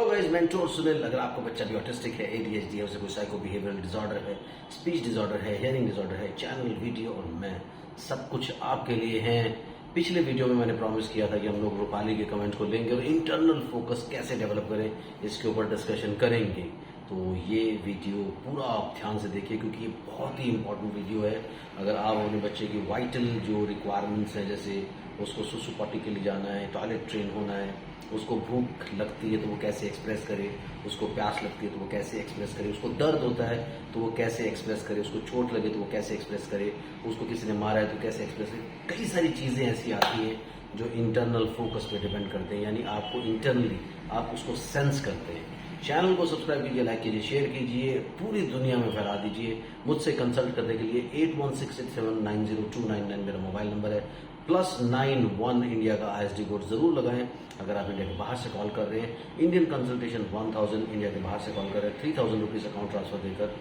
Hello guys, mentor Sunil. अगर आपका बच्चा भी ऑटिस्टिक है, एडीएचडी है, उसे कोई साइको बिहेवियरल डिसऑर्डर है, स्पीच डिसऑर्डर है, हियरिंग डिसऑर्डर है, चैनल, वीडियो और मैं सब कुछ आपके लिए हैं। पिछले वीडियो में मैंने प्रॉमिस किया था कि हम लोग रूपाली के कमेंट को लेंगे और इंटरनल फोकस कैसे डेवलप करें इसके ऊपर डिस्कशन करेंगे। तो ये वीडियो पूरा आप ध्यान से देखिए क्योंकि ये बहुत ही इंपॉर्टेंट वीडियो है। अगर आप अपने बच्चे की वाइटल जो रिक्वायरमेंट्स हैं, जैसे उसको सुसु पॉटी के लिए जाना है, टॉयलेट ट्रेन होना है, उसको भूख लगती है तो वो कैसे एक्सप्रेस करे, उसको प्यास लगती है तो वो कैसे एक्सप्रेस करे, उसको दर्द होता है तो वो कैसे एक्सप्रेस करे, उसको चोट लगे तो वो कैसे एक्सप्रेस करे, उसको किसी ने मारा है तो कैसे एक्सप्रेस करे। कई सारी चीज़ें ऐसी आती हैं जो इंटरनल फोकस पे डिपेंड करते हैं, यानी आपको इंटरनली आप उसको सेंस करते हैं। चैनल को सब्सक्राइब कीजिए, लाइक कीजिए, शेयर कीजिए, पूरी दुनिया में फैला दीजिए। मुझसे कंसल्ट करने के लिए 8168790299 मेरा मोबाइल नंबर है। +91 इंडिया का ISD कोड जरूर लगाएं। अगर आप इंडिया के बाहर से कॉल कर रहे हैं, इंडियन कंसल्टेशन 1000, इंडिया के बाहर से कॉल कर रहे हैं 3000 रुपीज अकाउंट ट्रांसफर देकर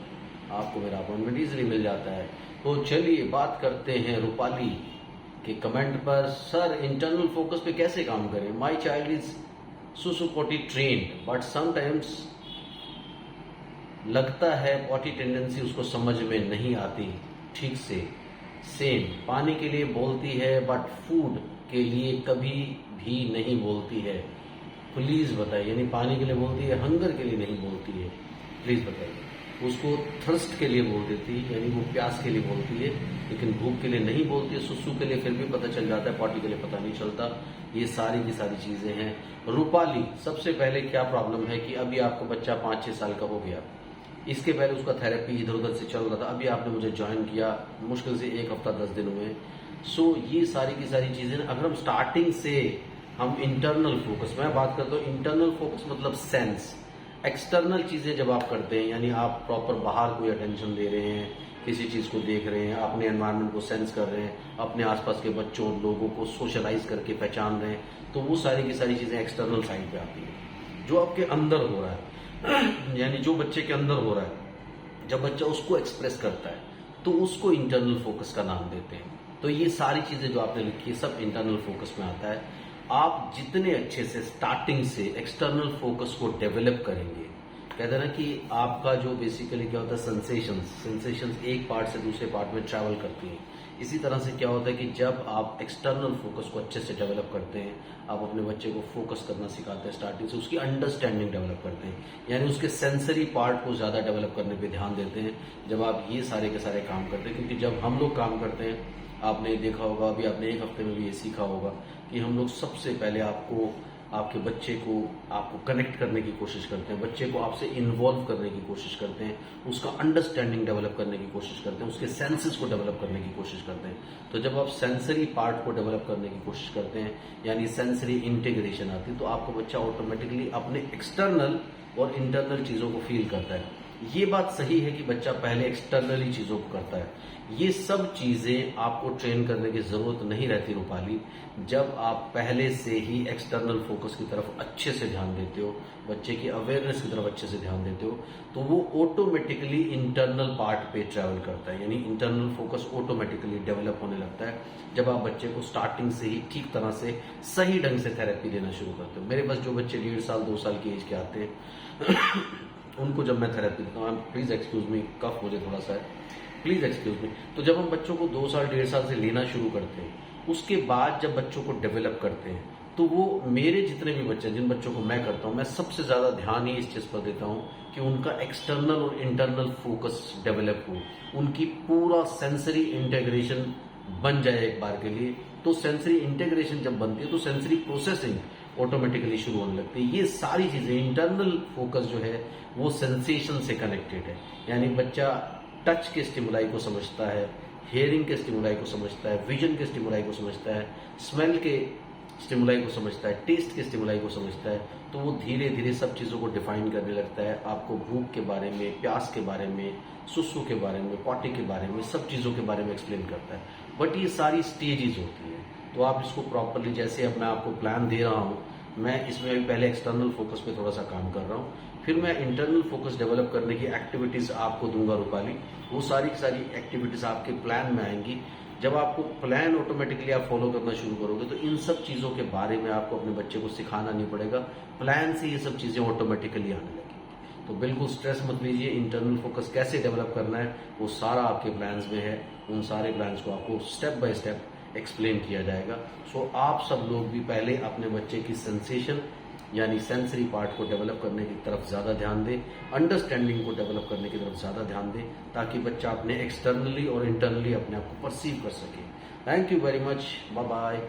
आपको मेरा अपॉइंटमेंट इजिली मिल जाता है। तो चलिए बात करते हैं रूपाली के कमेंट पर। सर, इंटरनल फोकस पे कैसे काम करें? माई चाइल्ड इज सुसु पॉटी ट्रेन्ड बट समटाइम्स लगता है पॉटी टेंडेंसी उसको समझ में नहीं आती ठीक से। सेम पानी के लिए बोलती है बट फूड के लिए कभी भी नहीं बोलती है। प्लीज बताइए, यानी पानी के लिए बोलती है, हंगर के लिए नहीं बोलती है। प्लीज बताइए। उसको थर्स्ट के लिए बोल देती है, यानी वो प्यास के लिए बोलती है, लेकिन भूख के लिए नहीं बोलती है। सुसु के लिए फिर भी पता चल जाता है, पॉटी के लिए पता नहीं चलता। ये सारी की सारी चीजें हैं। रूपाली, सबसे पहले क्या प्रॉब्लम है कि अभी आपको बच्चा 5-6 साल का हो गया, इसके पहले उसका थेरेपी इधर उधर से चल रहा था, अभी आपने मुझे ज्वाइन किया, मुश्किल से 1 हफ्ता 10 दिन हुए। सो ये सारी की सारी चीजें, अगर हम स्टार्टिंग से हम इंटरनल फोकस, मैं बात करता हूँ इंटरनल फोकस मतलब सेंस। एक्सटर्नल चीजें जब आप करते हैं, यानी आप प्रॉपर बाहर कोई अटेंशन दे रहे हैं, किसी चीज को देख रहे हैं, अपने एनवायरनमेंट को सेंस कर रहे हैं, अपने आसपास के बच्चों लोगों को सोशलाइज करके पहचान रहे हैं, तो वो सारी की सारी चीजें एक्सटर्नल साइड पे आती है। जो आपके अंदर हो रहा है यानी जो बच्चे के अंदर हो रहा है, जब बच्चा उसको एक्सप्रेस करता है तो उसको इंटरनल फोकस का नाम देते हैं। तो ये सारी चीजें जो आपने लिखी है सब इंटरनल फोकस में आता है। आप जितने अच्छे से स्टार्टिंग से एक्सटर्नल फोकस को डेवलप करेंगे, कहते हैं ना कि आपका जो बेसिकली क्या होता है, सेंसेशंस एक पार्ट से दूसरे पार्ट में ट्रैवल करती हैं। इसी तरह से क्या होता है कि जब आप एक्सटर्नल फोकस को अच्छे से डेवलप करते हैं, आप अपने बच्चे को फोकस करना सिखाते हैं स्टार्टिंग से, उसकी अंडरस्टैंडिंग डेवलप करते हैं, यानी उसके सेंसरी पार्ट को ज्यादा डेवलप करने पे ध्यान देते हैं जब आप ये सारे के सारे काम करते हैं। क्योंकि जब हम लोग काम करते हैं, आपने देखा होगा, अभी आपने 1 हफ्ते में भी ये सीखा होगा कि हम लोग सबसे पहले आपके बच्चे को आपको कनेक्ट करने की कोशिश करते हैं, बच्चे को आपसे इन्वॉल्व करने की कोशिश करते हैं, उसका अंडरस्टैंडिंग डेवलप करने की कोशिश करते हैं, उसके सेंसेस को डेवलप करने की कोशिश करते हैं। तो जब आप सेंसरी पार्ट को डेवलप करने की कोशिश करते हैं, यानी सेंसरी इंटीग्रेशन आती है, तो आपका बच्चा ऑटोमेटिकली अपने एक्सटर्नल और इंटरनल चीजों को फील करता है। ये बात सही है कि बच्चा पहले एक्सटर्नली चीजों को करता है। ये सब चीजें आपको ट्रेन करने की जरूरत नहीं रहती रूपाली। जब आप पहले से ही एक्सटर्नल फोकस की तरफ अच्छे से ध्यान देते हो, बच्चे की अवेयरनेस की तरफ अच्छे से ध्यान देते हो, तो वो ऑटोमेटिकली इंटरनल पार्ट पे ट्रैवल करता है, यानी इंटरनल फोकस ऑटोमेटिकली डेवलप होने लगता है जब आप बच्चे को स्टार्टिंग से ही ठीक तरह से सही ढंग से थेरेपी देना शुरू करते हो। मेरे पास जो बच्चे 1.5 साल 2 साल की एज के आते हैं उनको जब मैं थेरेपी देता हूँ, प्लीज एक्सक्यूज मी, कफ मुझे थोड़ा सा है, प्लीज एक्सक्यूज मी। तो जब हम बच्चों को 2 साल 1.5 साल से लेना शुरू करते हैं, उसके बाद जब बच्चों को डेवलप करते हैं, तो वो मेरे जितने भी बच्चे, जिन बच्चों को मैं करता हूँ, मैं सबसे ज्यादा ध्यान ही इस चीज पर देता हूँ कि उनका एक्सटर्नल और इंटरनल फोकस डेवलप हो, उनकी पूरा सेंसरी इंटेग्रेशन बन जाए एक बार के लिए। तो सेंसरी इंटेग्रेशन जब बनती है तो सेंसरी प्रोसेसिंग ऑटोमेटिकली शुरू होने लगती है। ये सारी चीजें, इंटरनल फोकस जो है वो सेंसेशन से कनेक्टेड है, यानी बच्चा टच के स्टिमुलाई को समझता है, हियरिंग के स्टिमुलाई को समझता है, विजन के स्टिमुलाई को समझता है, स्मेल के स्टिमुलाई को समझता है, टेस्ट के स्टिमुलाई को समझता है। तो वो धीरे धीरे सब चीजों को डिफाइन करने लगता है, आपको भूख के बारे में, प्यास के बारे में, सुसु के बारे में, पॉटी के बारे में, सब चीजों के बारे में एक्सप्लेन करता है। बट ये सारी स्टेजेस होती है, तो आप इसको प्रॉपरली, जैसे अब मैं आपको प्लान दे रहा हूँ, मैं इसमें अभी पहले एक्सटर्नल फोकस पे थोड़ा सा काम कर रहा हूँ, फिर मैं इंटरनल फोकस डेवलप करने की एक्टिविटीज आपको दूंगा रूपाली। वो सारी की सारी एक्टिविटीज आपके प्लान में आएंगी। जब आपको प्लान ऑटोमेटिकली आप फॉलो करना शुरू करोगे तो इन सब चीज़ों के बारे में आपको अपने बच्चे को सिखाना नहीं पड़ेगा, प्लान से ये सब चीज़ें ऑटोमेटिकली आने लगेंगी। तो बिल्कुल स्ट्रेस मत लीजिए, इंटरनल फोकस कैसे डेवलप करना है वो सारा आपके प्लान्स में है, उन सारे प्लान्स को आपको स्टेप बाय स्टेप एक्सप्लेन किया जाएगा। सो आप सब लोग भी पहले अपने बच्चे की सेंसेशन यानी सेंसरी पार्ट को डेवलप करने की तरफ ज़्यादा ध्यान दें, अंडरस्टैंडिंग को डेवलप करने की तरफ ज़्यादा ध्यान दें, ताकि बच्चा अपने एक्सटर्नली और इंटरनली अपने आप को परसीव कर सके। Thank you very much, bye bye.